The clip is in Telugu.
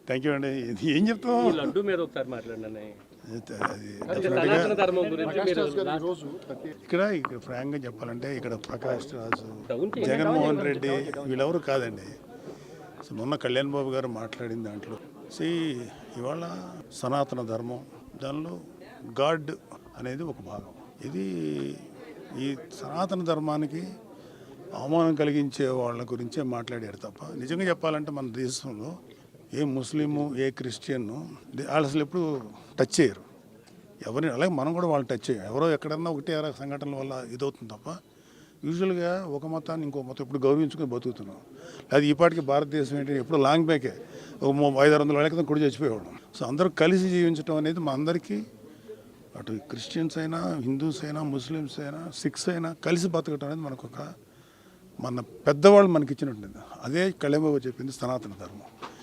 థ్యాంక్ యూ అండి. ఇది ఏం చెప్తాం, ఈ లడ్డు మీద ఒకసారి మాట్లాడండి. అది సనాతన ధర్మం గురించి మీరు ఇక్కడ ఫ్రాంక్గా చెప్పాలంటే ఇక్కడ ప్రకాష్ రాజు, జగన్మోహన్ రెడ్డి వీళ్ళెవరు కాదండి. సో మొన్న కళ్యాణ్ బాబు గారు మాట్లాడిన దాంట్లో ఇవాళ సనాతన ధర్మం, దానిలో గాడ్ అనేది ఒక భాగం. ఇది ఈ సనాతన ధర్మానికి అవమానం కలిగించే వాళ్ళ గురించే మాట్లాడారు తప్ప, నిజంగా చెప్పాలంటే మన దేశంలో ఏ ముస్లిము ఏ క్రిస్టియన్ను వాళ్ళు అసలు ఎప్పుడు టచ్ చేయరు ఎవరిని. అలాగే మనం కూడా వాళ్ళు టచ్ చేయం. ఎవరో ఎక్కడన్నా ఒకటి సంఘటనల వల్ల ఇదవుతుంది తప్ప యూజువల్గా ఒక మతాన్ని ఇంకో మతం ఎప్పుడు గౌరవించుకొని బతుకుతున్నాం. అది ఈపాటికి భారతదేశం ఏంటి ఎప్పుడు లాంగ్ బ్యాకే ఒక 500-600 ఏళ్ళ క్రితం కూడా చచ్చిపోయేవాళ్ళం. సో అందరూ కలిసి జీవించడం అనేది మా అందరికీ, అటు క్రిస్టియన్స్ అయినా హిందూస్ అయినా ముస్లిమ్స్ అయినా సిఖ్స్ అయినా కలిసి బతకడం అనేది మనకు మన పెద్దవాళ్ళు మనకి ఇచ్చినట్టుంది. అదే కళ్యాణ్ బాబు చెప్పింది సనాతన ధర్మం.